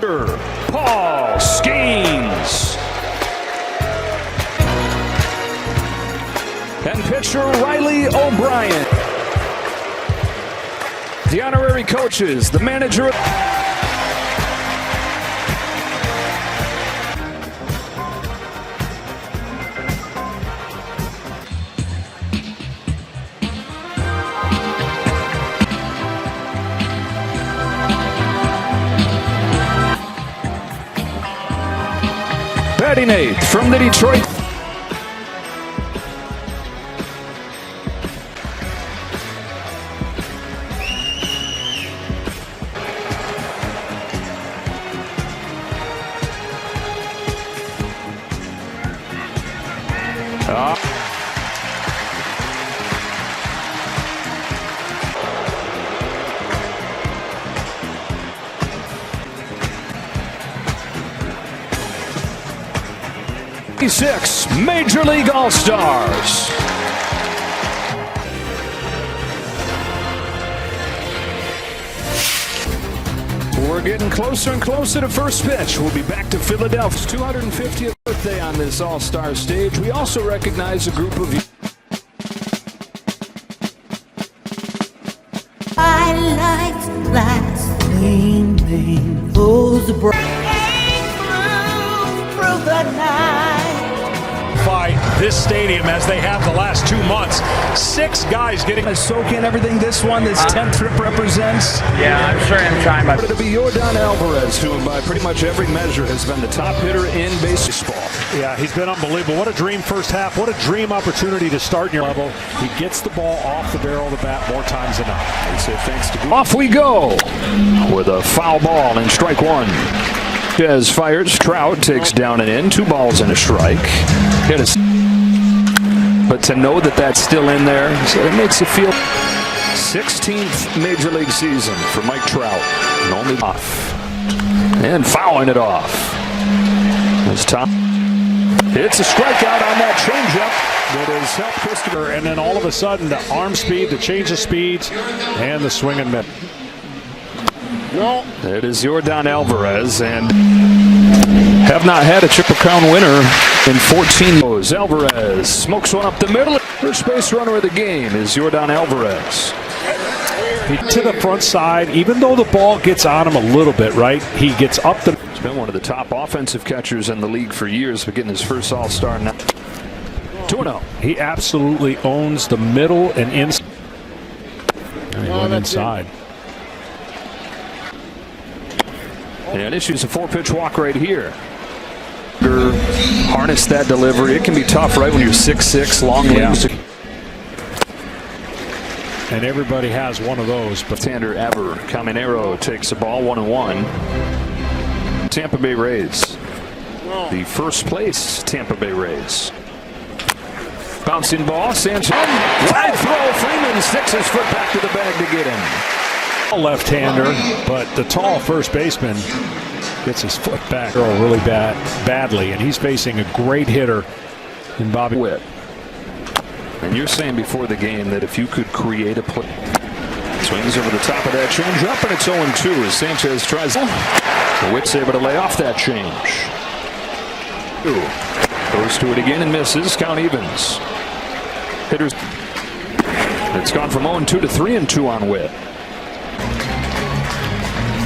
Paul Skeens. And pitcher Riley O'Brien. The honorary coaches, the manager. Batting eighth from the Detroit. Six Major League All-Stars. We're getting closer and closer to first pitch. We'll be back to Philadelphia's 250th birthday on this All-Star stage. We also recognize a group of you. I like last gleaming those bright through the night. This stadium as they have the last 2 months. 6 guys getting to soak in everything this 10th trip represents. Yeah, I'm sure I'm trying my. It'll be Yordan Alvarez, who by pretty much every measure has been the top hitter in baseball. Yeah, he's been unbelievable. What a dream first half. What a dream opportunity to start in your level. He gets the ball off the barrel of the bat more times than not. I'd say thanks to off we go with a foul ball and strike one. As fires, Trout takes down and in, 2 balls and a strike. But to know that that's still in there, it makes you feel. 16th Major League season for Mike Trout, and only off and fouling it off. As Tom hits a strikeout on that changeup that has helped Christopher, and then all of a sudden the arm speed, the change of speeds, and the swing and miss. It is Yordan Alvarez, and have not had a Triple Crown winner in 14 years. Alvarez smokes one up the middle. First base runner of the game is Yordan Alvarez. To the front side, even though the ball gets on him a little bit, right? He gets up the. He's been one of the top offensive catchers in the league for years, but getting his first All-Star now. 2-0. He absolutely owns the middle and inside. And he went inside. And issues a 4-pitch walk right here. Harness that delivery. It can be tough, right, when you're 6'6", long limbs. And everybody has one of those. But Tander Ever Caminero takes a ball 1-1. Tampa Bay Rays. The first place Tampa Bay Rays. Bouncing ball. Sanchez. Wide throw. Freeman sticks his foot back to the bag to get him. Left-hander, but the tall first baseman gets his foot back really badly, and he's facing a great hitter in Bobby Witt. And you're saying before the game that if you could create a play, swings over the top of that change up, and it's 0-2 as Sanchez tries. Witt's able to lay off that change. Goes to it again and misses. Count evens. Hitters. It's gone from 0-2 to 3-2 on Witt.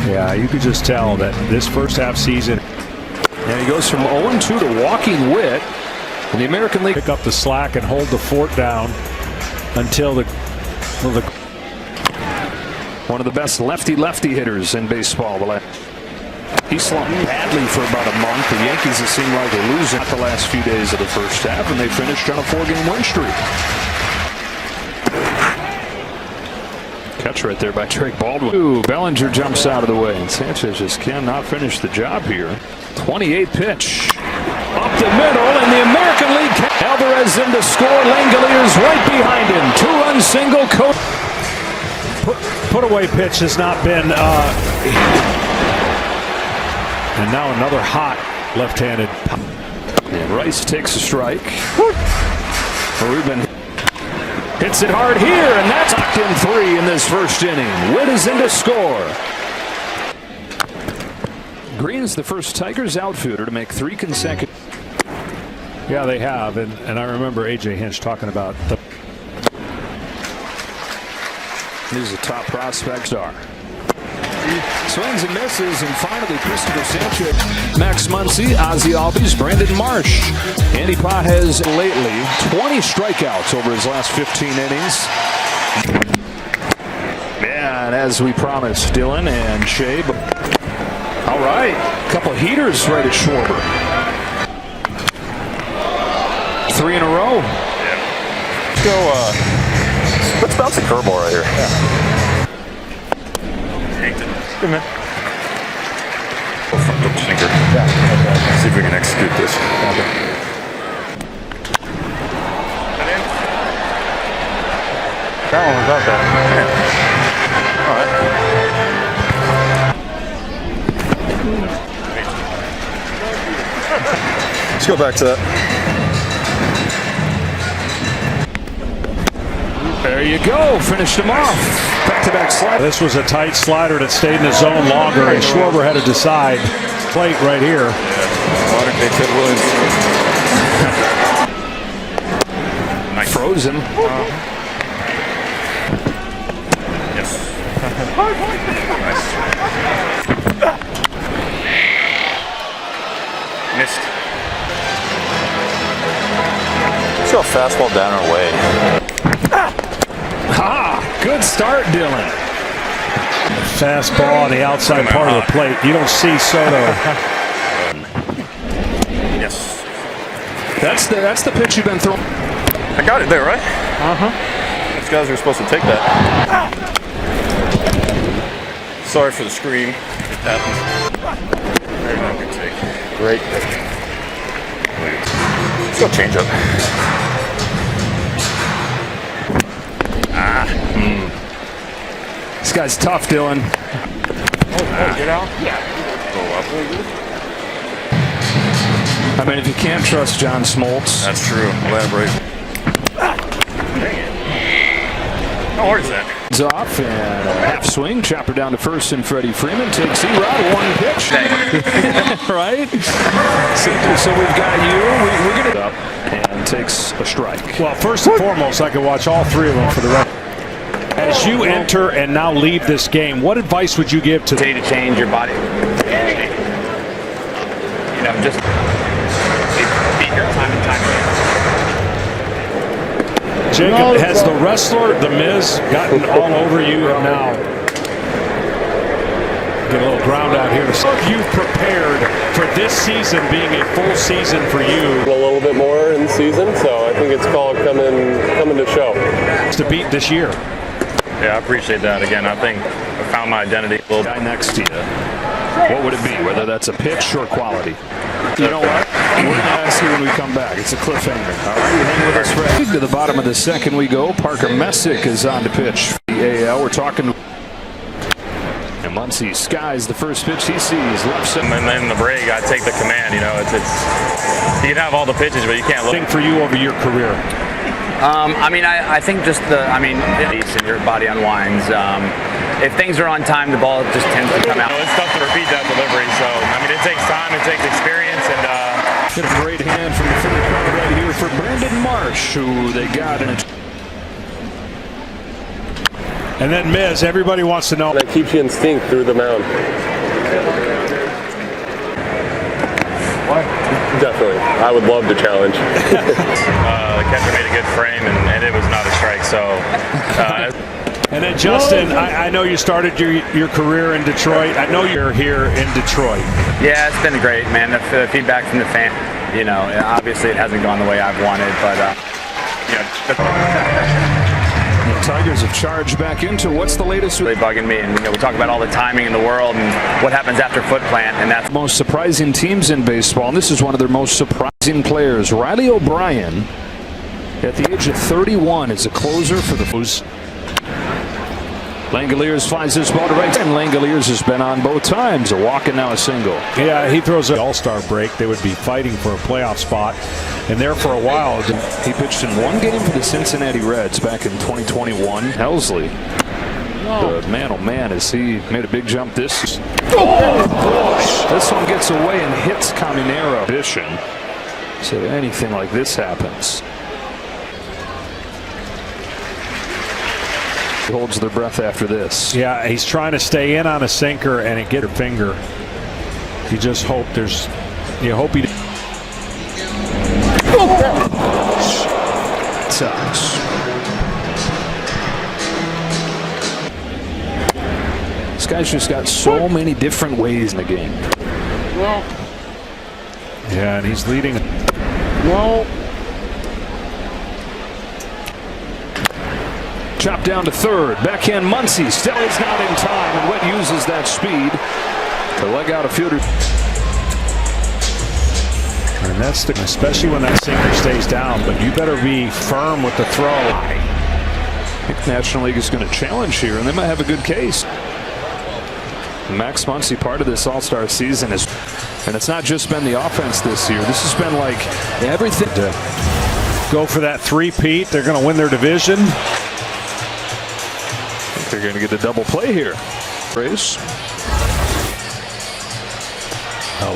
Yeah, you could just tell that this first half season. And he goes from 0-2 to walking Witt in the American League. Pick up the slack and hold the fort down until the one of the best lefty hitters in baseball. He slumped badly for about a month. The Yankees, it seemed like, were losing the last few days of the first half, and they finished on a 4-game win streak. Catch right there by Drake Baldwin. Ooh, Bellinger jumps out of the way, and Sanchez just cannot finish the job here. 28 pitch. Up the middle, and the American League. Alvarez in to score. Langoliers right behind him. 2-run single. Put away pitch has not been. And now another hot left-handed. And Rice takes a strike. Ruben hits it hard here, and that's knocked in 3 in this first inning. Witt is in to score. Green's the first Tigers outfielder to make 3 consecutive. Yeah, they have, and I remember A.J. Hinch talking about the. He's a top prospect star. Swings and misses, and finally Christopher Sanchez, Max Muncy, Ozzie Albies, Brandon Marsh. Andy Pott has lately 20 strikeouts over his last 15 innings. And as we promised, Dylan and Shea. All right, a couple of heaters right at Schwarber. 3 in a row. Yeah. Let's bounce a curveball right here. Yeah. Good man. Go front hook sinker. Yeah. See if we can execute this. That one was not bad. All right. Let's go back to that. There you go. Finished him off. Back-to-back slide. This was a tight slider that stayed in the zone longer, and Schwarber had to decide. Plate right here. Modern day Ted Williams. Nice. Frozen. Yes. Missed. Let's go fastball down our way. Good start, Dylan. Fastball on the outside part of the plate. You don't see Soto. Yes. That's the pitch you've been throwing. I got it there, right? These guys are supposed to take that. Sorry for the scream. It happens. Very good take. Great pick. Let's go change up. This guy's tough, Dylan. Get out? Yeah. Go up. I mean, if you can't trust John Smoltz. That's true. Elaborate. Dang it. How hard is that? It's off and a half swing. Chopper down to first, and Freddie Freeman takes E-Rod. 1 pitch. Right? So we've got you. We're going to up and takes a strike. Well, first and foremost, I could watch all 3 of them for the record. As you enter and now leave this game, what advice would you give to To change your body. You know, just beat your time and time again. Jacob? Has the wrestler, the Miz, gotten all over you and now get a little ground out here? So you've prepared for this season being a full season for you. A little bit more in the season, so I think it's called coming to show. To beat this year. Yeah, I appreciate that. Again, I think I found my identity a little Guy next to you. What would it be? Whether that's a pitch or quality? You know what? We're going to ask you when we come back. It's a cliffhanger. All right, you hang with us, Fred. To the bottom of the second we go. Parker Messick is on to pitch. The AL. We're talking. And Muncy skies the first pitch he sees. Left center. And then the break, I take the command. You know, it's you can have all the pitches, but you can't look. Thing for you over your career. I mean, I think just and your body unwinds. If things are on time, the ball just tends to come out. You know, it's tough to repeat that delivery. So, I mean, it takes time, it takes experience, and Hit a great hand from the third crowd right here for Brandon Marsh, who they got in it. And then Miz, everybody wants to know. That keeps you in sync through the mound. Definitely. I would love to challenge. the catcher made a good frame, and it was not a strike. So, and then Justin, I know you started your career in Detroit. I know you're here in Detroit. Yeah, it's been great, man. The feedback from the fan, you know, obviously it hasn't gone the way I've wanted, but The Tigers have charged back into what's the latest? really bugging me. And you know, we talk about all the timing in the world and what happens after foot plant, and that's Most surprising teams in baseball, and this is one of their most surprising players. Riley O'Brien, at the age of 31, is a closer for the Foos. Langoliers flies this ball to right, and Langoliers has been on both times, a walk and now a single. Yeah, he throws an all-star break. They would be fighting for a playoff spot, and there for a while. He pitched in one game for the Cincinnati Reds back in 2021. Helsley Man, oh man, has he made a big jump this? Oh, this one gets away and hits Caminero. So anything like this happens. He holds their breath after this. Yeah, he's trying to stay in on a sinker and it get her finger. You just hope there's. You hope he. Sucks. This guy's just got so many different ways in the game. Yeah, and he's leading. Chop down to third. Backhand Muncy. Still is not in time. And Witt uses that speed to leg out a fielder. And that's especially when that sinker stays down. But you better be firm with the throw. I think National League is going to challenge here, and they might have a good case. Max Muncy, part of this All-Star season is, and it's not just been the offense this year. This has been like everything. To go for that three-peat. They're going to win their division. They're going to get a double play here. Race.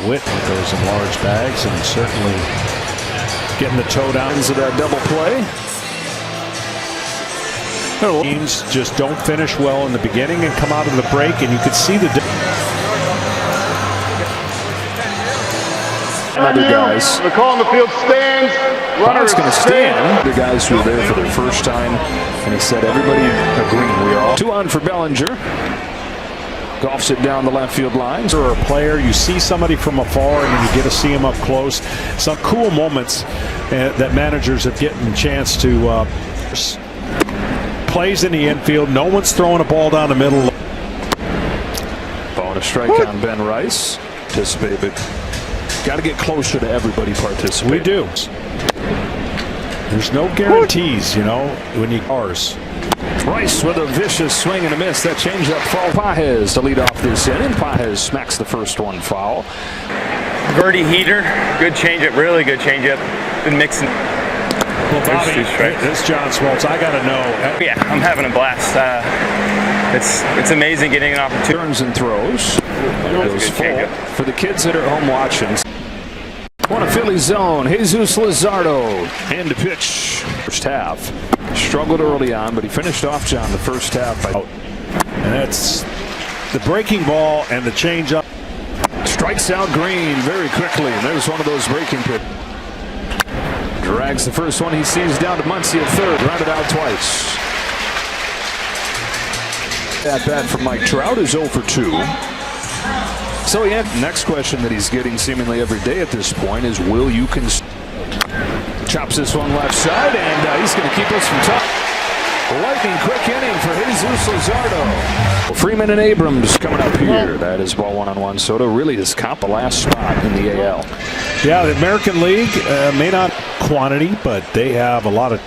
Witt with those in large bags and certainly getting the toe down into that double play. Teams just don't finish well in the beginning and come out of the break, and you could see the other guys. The call on the field stands. Runner's going to stand. The guys who were there for their first time, and he said everybody agreeing. We are all 2 on for Bellinger. Golfs it down the left field lines. Or a player, you see somebody from afar and then you get to see him up close. Some cool moments that managers have getting a chance to plays in the infield. No one's throwing a ball down the middle. Ball to strike on Ben Rice. Participate, but got to get closer to everybody participating. We do. There's no guarantees, you know, when you ours. Rice with a vicious swing and a miss. That changeup fall. Pages to lead off this inning. Pages smacks the first one foul. Birdie heater, good changeup, really good changeup. Been mixing. Well, Bobby, this John Smoltz, I got to know. Yeah, I'm having a blast. It's amazing getting an opportunity. Turns and throws. Goes full. For the kids that are home watching. One of Philly's zone. Jesus Luzardo. And to pitch. First half. Struggled early on, but he finished off John the first half. And that's the breaking ball and the changeup. Strikes out Green very quickly. And there's one of those breaking pitches. Drags the first one he sees down to Muncy at third. Grounded out twice. At bat from Mike Trout is 0 for 2. So yeah, next question that he's getting seemingly every day at this point is, will you chops this one left side, and he's going to keep us from top. Lightning quick inning for Jesus Luzardo. Freeman and Abrams coming up here. That is ball 1-on-1. Soto really has caught the last spot in the AL. Yeah, the American League may not quantity, but they have a lot of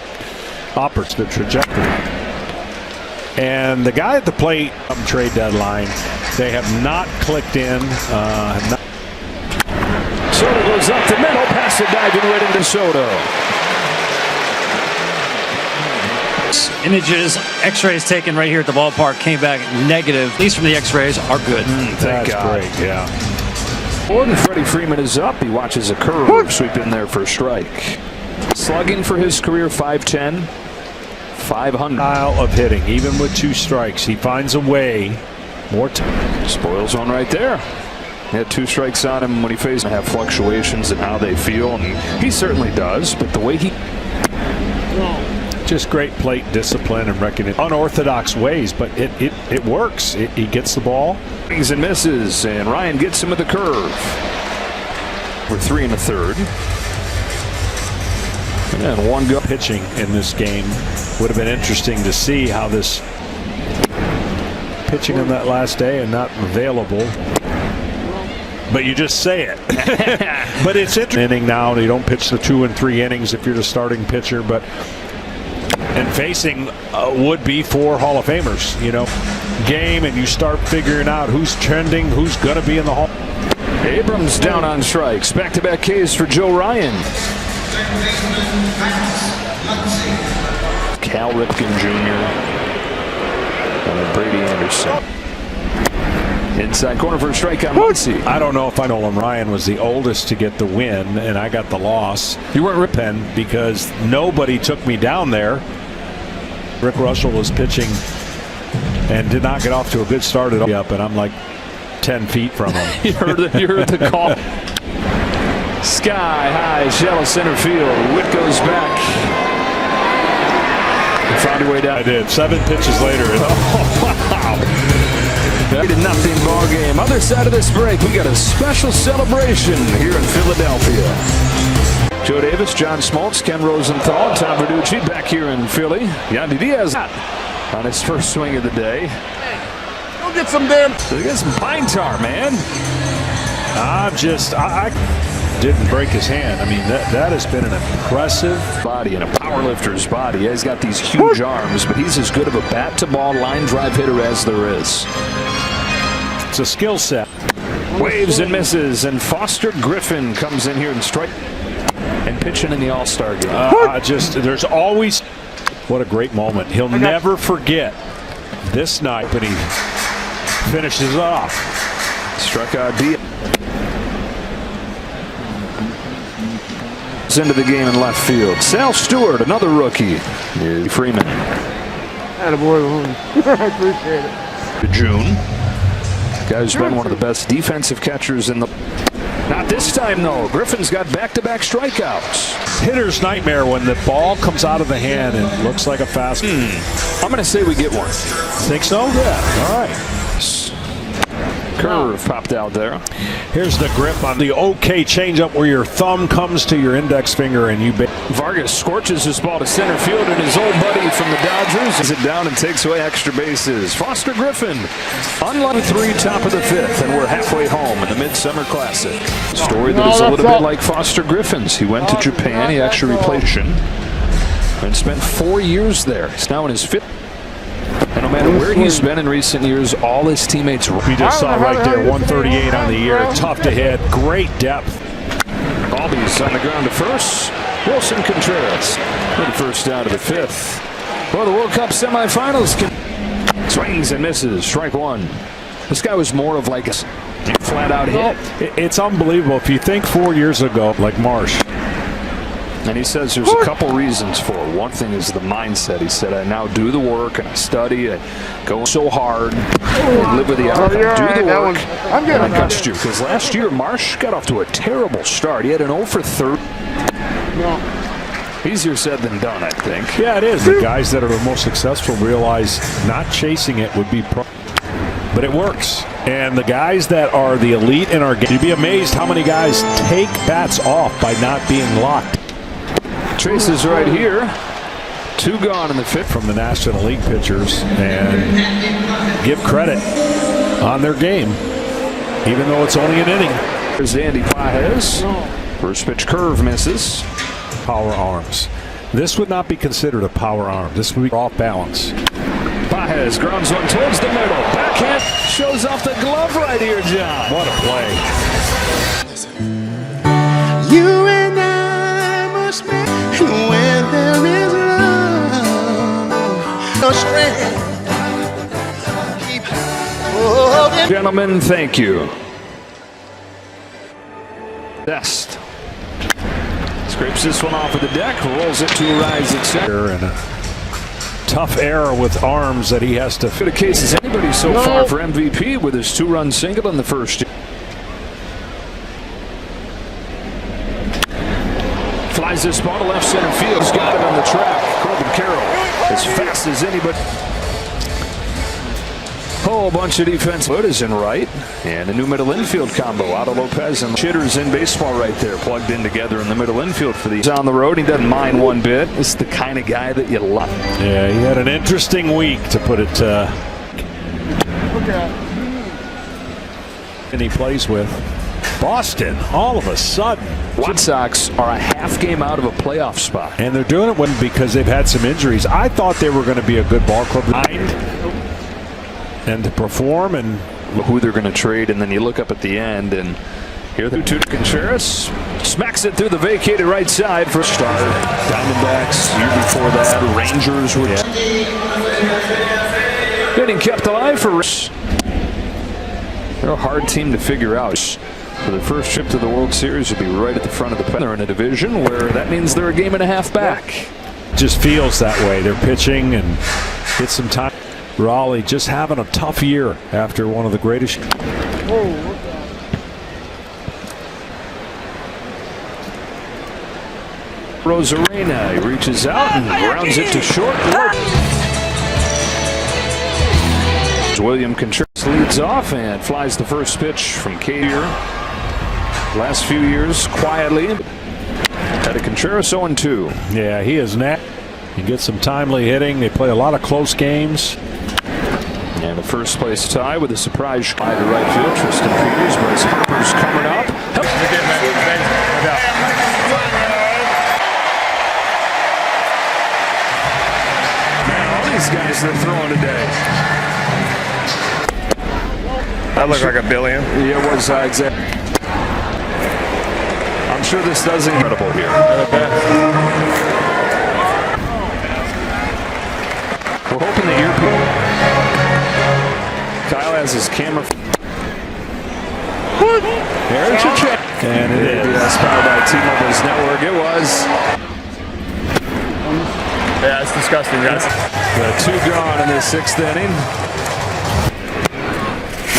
opportunity, the trajectory. And the guy at the plate trade deadline, they have not clicked in. Soto goes up the middle, pass it diving right into Soto. Images, x-rays taken right here at the ballpark came back negative. At least from the x-rays are good. Thank God. Great, yeah. Gordon Freddie Freeman is up. He watches a curve sweep in there for a strike. Slugging for his career, 510. 500. Style of hitting, even with 2 strikes, he finds a way. More time. Spoils one right there. He had 2 strikes on him when he faced have fluctuations in how they feel, and he certainly does. But the way he just great plate discipline and recognition, unorthodox ways, but it works. He gets the ball. Swings and misses, and Ryan gets him with the curve. We're 3 1/3. And 1 go. Pitching in this game would have been interesting to see how this pitching on that last day and not available. But you just say it. But it's interesting now. You don't pitch the 2 and 3 innings if you're the starting pitcher, but and facing would be 4 Hall of Famers, you know, game, and you start figuring out who's trending, who's going to be in the Hall. Abrams down on strikes. Back-to-back Ks for Joe Ryan. Cal Ripken Jr. And Brady Anderson. Inside corner for a strikeout. Muncy. I don't know if Nolan Ryan was the oldest to get the win, and I got the loss. You weren't ripping because nobody took me down there. Rick Russell was pitching and did not get off to a good start at up, and I'm like 10 feet from him. you heard the call. Sky high, shallow center field. Witt goes back. He found your way down. I did. 7 pitches later. Oh, wow. 8-0 ball game. Other side of this break, we got a special celebration here in Philadelphia. Joe Davis, John Smoltz, Ken Rosenthal, Tom Verducci back here in Philly. Yandy Diaz on his first swing of the day. Go get some damn. They got some pine tar, man. I didn't break his hand. I mean, that has been an impressive body and a powerlifter's body. He's got these huge arms, but he's as good of a bat-to-ball line drive hitter as there is. It's a skill set. Waves and misses, and Foster Griffin comes in here and strike and pitching in the All-Star game. There's always, what a great moment. He'll never forget this night when he finishes off. Struck out deep. Into the game in left field. Sal Stewart, another rookie. Freeman. Attaboy. I appreciate it. June. Guy who's been one of the best defensive catchers in the. Not this time, though. Griffin's got back-to-back strikeouts. Hitter's nightmare when the ball comes out of the hand and looks like a fastball. I'm going to say we get one. Think so? Yeah. All right. Curve popped out there. Here's the grip on the OK changeup where your thumb comes to your index finger and you. Vargas scorches his ball to center field, and his old buddy from the Dodgers is it down and takes away extra bases. Foster Griffin, unlucky 3, top of the 5th, and we're halfway home in the Midsummer Classic. Story that is a little bit like Foster Griffin's. He went to Japan. He actually replayed and spent 4 years there. He's now in his 5th. And no matter where he's been in recent years, all his teammates. We just saw right there, 138 on the year. Tough to hit. Great depth. Albies on the ground to first. Wilson Contreras with the first out of the 5th. Well, the World Cup semifinals. Swings and misses. Strike 1. This guy was more of like a flat-out hit. It's unbelievable. If you think 4 years ago, like Marsh. And he says there's a couple reasons for it. One thing is the mindset. He said, I now do the work and I study. I go so hard and live with the outcome. Do the work and I trust you. Because last year, Marsh got off to a terrible start. He had an 0 for 3. Easier said than done, I think. Yeah, it is. The guys that are the most successful realize not chasing it would be but it works. And the guys that are the elite in our game, you'd be amazed how many guys take bats off by not being locked. Chase is right here. 2 gone in the 5th. From the National League pitchers, and give credit on their game, even though it's only an inning. There's Andy Pages. First pitch curve misses. Power arms. This would not be considered a power arm. This would be off balance. Pages grounds one towards the middle. Backhand shows off the glove right here, John. What a play. You and I must be where there is love, no strength. Keep holding. Gentlemen, thank you. Best. Scrapes this one off of the deck, rolls it to a rise at center. And a tough error with arms that he has to. For the case is anybody so far for MVP with his 2-run single in the first. Flies this ball to left center field. He's got it on the track. Corbin Carroll as fast as anybody. Whole bunch of defense. Wood is in right. And a new middle infield combo. Otto Lopez and Chitters in baseball right there. Plugged in together in the middle infield for these. On the road. He doesn't mind one bit. This is the kind of guy that you love. Yeah, he had an interesting week, to put it. And he plays with Boston all of a sudden. White Sox are a half game out of a playoff spot. And they're doing it because they've had some injuries. I thought they were going to be a good ball club and to perform, and who they're going to trade, and then you look up at the end and here the 2 Contreras smacks it through the vacated right side for a start. Diamondbacks year before that, Rangers were Getting kept alive for. They're a hard team to figure out. For their first trip to the World Series, will be right at the front of the pen. They're in a division where that means they're a game and a half back. Just feels that way. They're pitching and get some time. Raleigh just having a tough year after one of the greatest. Rosarena, he reaches out and grounds it to short. William Contreras leads off and flies the first pitch from Cater. Last few years, quietly. Had a Contreras 0-2. Yeah, he is net. He gets some timely hitting. They play a lot of close games. And a first place tie with a surprise by the right field. Tristan Peters, Bryce Harper's coming up. Man, all these guys they're throwing today. That looked like a billion. Yeah, it was exactly. I'm sure this does incredible here. We're hoping that you're. Kyle has his camera. There's your check. And it is. Yes, powered by T-Mobile's network. It was. Yeah, it's disgusting, guys. The 2 gone in the 6th inning.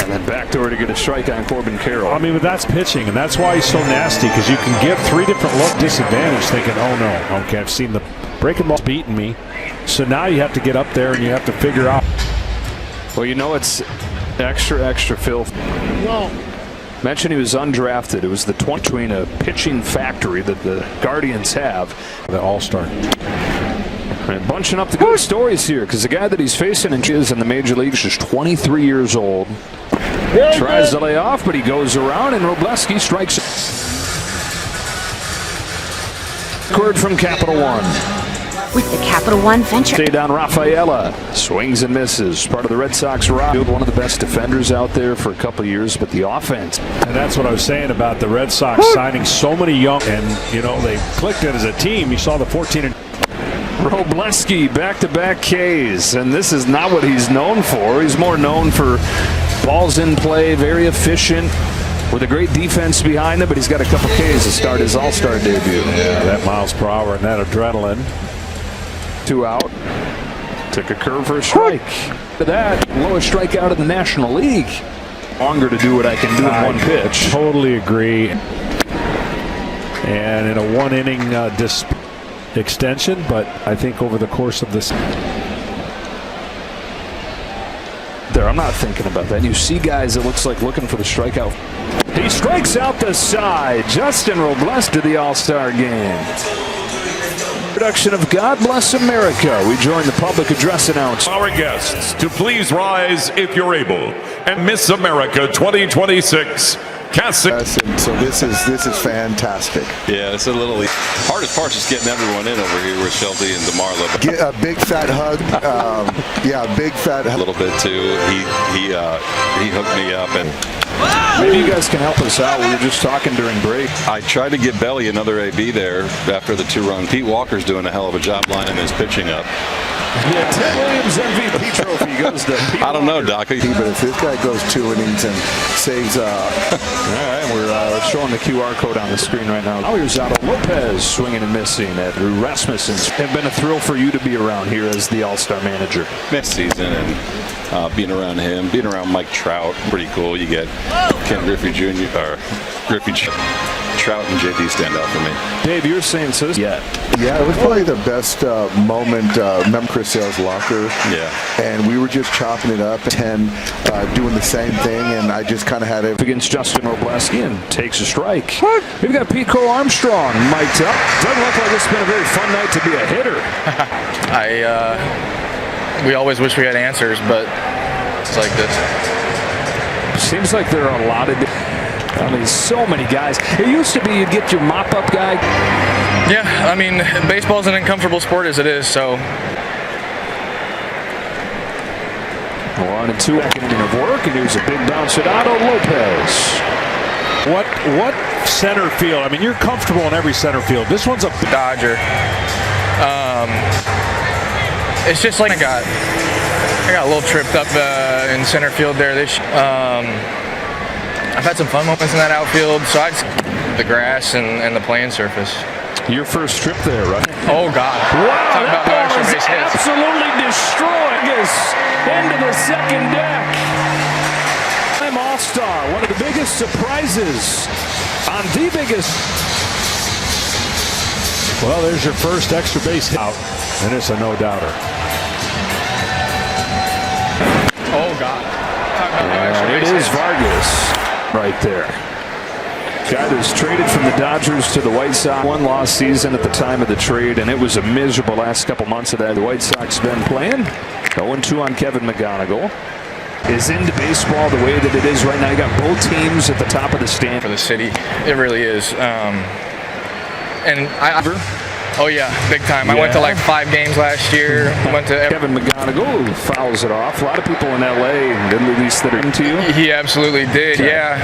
And then backdoor to get a strike on Corbin Carroll. I mean, but that's pitching, and that's why he's so nasty, because you can give 3 different look disadvantage thinking, oh no, okay, I've seen the breaking ball beating me. So now you have to get up there and you have to figure out. Well, you know, it's extra filth. Mentioned he was undrafted. It was the 20 between a pitching factory that the Guardians have. The All-Star. And bunching up the good stories here, because the guy that he's facing is in the major leagues is 23 years old. Tries to lay off, but he goes around, and Robleski strikes. Record from Capital One. With the Capital One Venture. Stay down Rafaela. Swings and misses. Part of the Red Sox rock. One of the best defenders out there for a couple of years, but the offense. And that's what I was saying about the Red Sox signing so many young. And, you know, they clicked it as a team. You saw the 14 and. Robleski back-to-back Ks, and this is not what he's known for. He's more known for balls in play, very efficient, with a great defense behind him, but he's got a couple Ks to start his All-Star debut. Yeah, that miles per hour and that adrenaline. 2 out. Took a curve for a strike. To that, lowest strikeout in the National League. Longer to do what I can do in one pitch. Totally agree. And in a 1-inning extension, but I think over the course of this. I'm not thinking about that. You see guys that looks like looking for the strikeout. He strikes out the side. Justin Robles to the All-Star game. Production of God Bless America. We join the public address announcement. Our guests to please rise if you're able. And Miss America 2026. So this is fantastic. Yeah, it's a little hardest part is just getting everyone in over here with Shelby and DeMarlo. Get a big fat hug. Yeah, big fat hug. A little bit too. He hooked me up and. Maybe you guys can help us out. We were just talking during break. I tried to get Belly another AB there after the 2-run. Pete Walker's doing a hell of a job lining his pitching up. Yeah, Ted Williams MVP trophy goes to Pete I don't know, Doc. But if this guy goes 2 innings and saves. All right, we're showing the QR code on the screen right now. Now here's Otto Lopez swinging and missing at Drew Rasmussen's. It's been a thrill for you to be around here as the All-Star manager. Next season and being around him, being around Mike Trout, pretty cool. You get Ken Griffey Jr. or Trout and JD stand out for me. Dave, you're saying so. Yeah, it was probably the best moment. Remember Chris Sale's locker? Yeah. And we were just chopping it up, 10, doing the same thing, and I just kind of had it against Justin Robleski and takes a strike. We've got Pico Armstrong mic'd up. Doesn't look like it's been a very fun night to be a hitter. We always wish we had answers, but it's like this. Seems like there are a lot of. I mean, so many guys. It used to be you'd get your mop-up guy. Yeah, I mean, baseball's an uncomfortable sport as it is, so. 1-2 second inning of work, and here's a big bounce at Otto Lopez. What center field? I mean, you're comfortable in every center field. This one's a Dodger. It's just like I got I got a little tripped up in center field there. I've had some fun moments in that outfield, so I just the grass and the playing surface. Your first trip there, right? Oh, God. Wow, Talk that about no ball extra is base hits. absolutely destroying us into the second deck. I'm All-Star, one of the biggest surprises on the biggest. Well, there's your first extra base hit out, and it's a no-doubter. Oh, God. Talk about no extra It base is hits. Vargas right there. Guy that was traded from the Dodgers to the White Sox. One lost season at the time of the trade, and it was a miserable last couple months of that. The White Sox been playing 0-2 on Kevin McGonigal. Is into baseball the way that it is right now. You got both teams at the top of the stand. For the city, it really is. And oh yeah, big time. I went to like 5 games last year. Went to Kevin McGonigal fouls it off. A lot of people in LA, at least that are into you. He absolutely did. Okay. Yeah.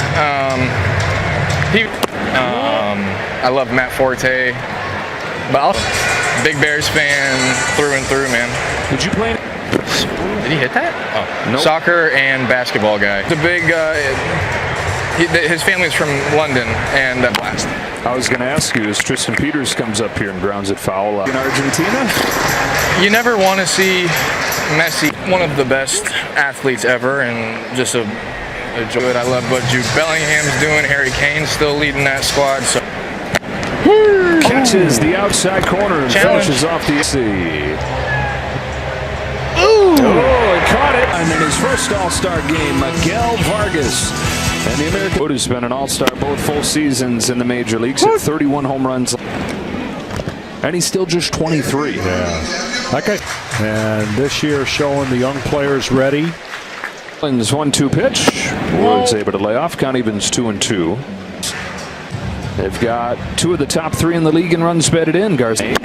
I love Matt Forte, but also big Bears fan through and through, man. Did you play? Did he hit that? Oh, nope. Soccer and basketball guy. The big. His family's from London and blast. I was going to ask you, as Tristan Peters comes up here and grounds it foul in Argentina. You never want to see Messi, one of the best athletes ever, and just a joy. I love what Jude Bellingham's doing. Harry Kane's still leading that squad. So catches the outside corner and finishes off the AC. Oh, he caught it. And in his first All-Star game, Miguel Vargas. And the American has been an All-Star both full seasons in the major leagues at 31 home runs. And he's still just 23. Yeah. Okay. And this year showing the young players ready. 1-2 pitch. Ward's able to lay off. Count evens 2-2. They've got 2 of the top 3 in the league in runs batted in. Garcia,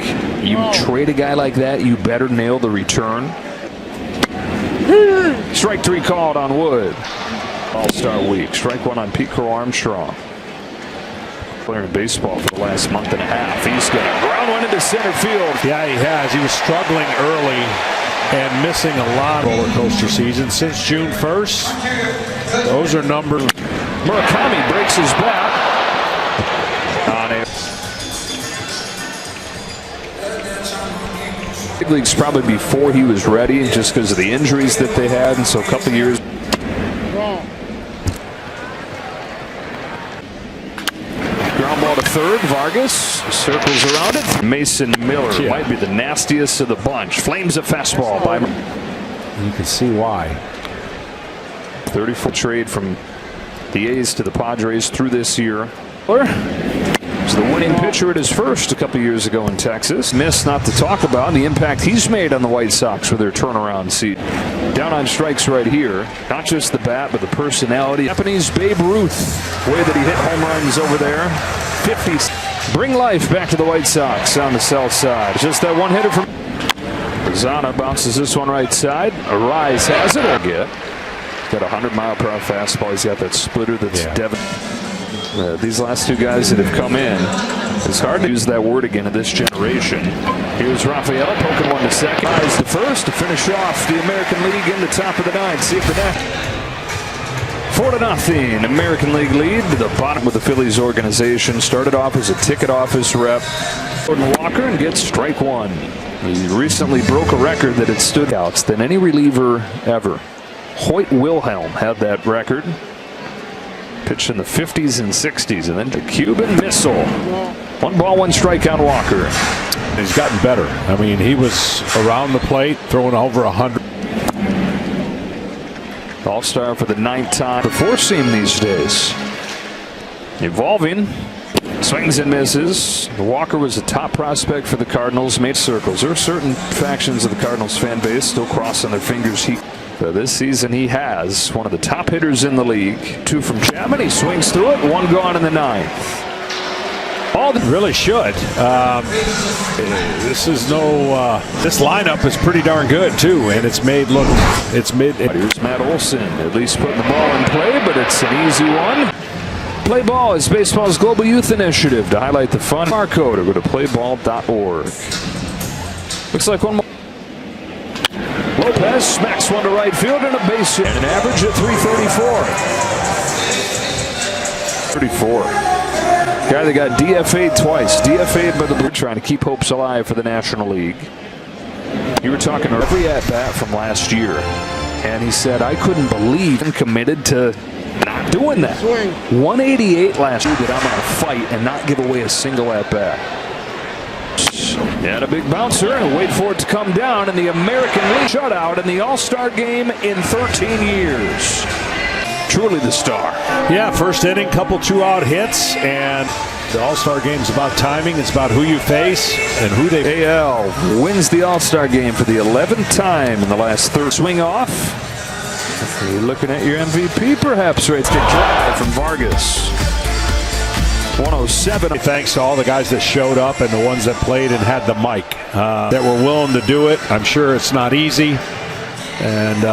you trade a guy like that, you better nail the return. Strike 3 called on Wood. All-Star week. Strike 1 on Pete Crow Armstrong. Player in baseball for the last month and a half. He's going to ground one into center field. Yeah, he has. He was struggling early and missing a lot of roller coaster season since June 1st. Those are numbers. Murakami breaks his bat. On a big leagues probably before he was ready, just because of the injuries that they had, and so a couple years. Ground ball to third. Vargas circles around it. Mason Miller might be the nastiest of the bunch. Flames a fastball by. You can see why. 30-foot trade from the A's to the Padres through this year. Was the winning pitcher at his first a couple years ago in Texas. Missed not to talk about the impact he's made on the White Sox with their turnaround seat. Down on strikes right here. Not just the bat, but the personality. Japanese Babe Ruth. Way that he hit home runs over there. 50s. Bring life back to the White Sox on the south side. Just that one hitter from Zana bounces this one right side. Arise has it. Got a 100-mile-per-hour fastball. He's got that splitter that's Devin. These last 2 guys that have come in, it's hard to use that word again in this generation. Here's Rafael poking one to second. Rise to first to finish off the American League in the top of the 9th. See if the net. 4-0 American League lead to the bottom of the Phillies organization. Started off as a ticket office rep. Jordan Walker and gets strike 1. He recently broke a record that had stood outs than any reliever ever. Hoyt Wilhelm had that record. Pitched in the 50s and 60s, and then the Cuban missile. 1 ball, 1 strike on Walker. He's gotten better. I mean, he was around the plate throwing over 100. All-Star for the 9th time. The 4-seam these days. Evolving. Swings and misses. Walker was a top prospect for the Cardinals. Made circles. There are certain factions of the Cardinals fan base still crossing their fingers. This season he has one of the top hitters in the league. 2 from Chapman. He swings through it. 1 gone in the 9th. Really should. This is no. This lineup is pretty darn good too, and it's made look. It's mid. Here's Matt Olson, at least putting the ball in play, but it's an easy one. Play Ball is baseball's global youth initiative to highlight the fun. Barcode or go to playball.org. Looks like one more. Lopez smacks one to right field and a base hit. And an average of 334. 34. Guy that got DFA'd twice. DFA'd by the Blue, trying to keep hopes alive for the National League. You were talking every at-bat from last year. And he said, I couldn't believe and committed to not doing that. 188 last year that I'm going to fight and not give away a single at-bat. And a big bouncer and wait for it to come down in the American League shutout in the All-Star game in 13 years. Truly the star. Yeah, first inning, couple 2-out hits, and the All-Star game's about timing. It's about who you face and who they. AL wins the All-Star game for the 11th time in the last third. Swing off. You're looking at your MVP, perhaps, right? Good drive from Vargas. 107. Thanks to all the guys that showed up and the ones that played and had the mic that were willing to do it. I'm sure it's not easy. And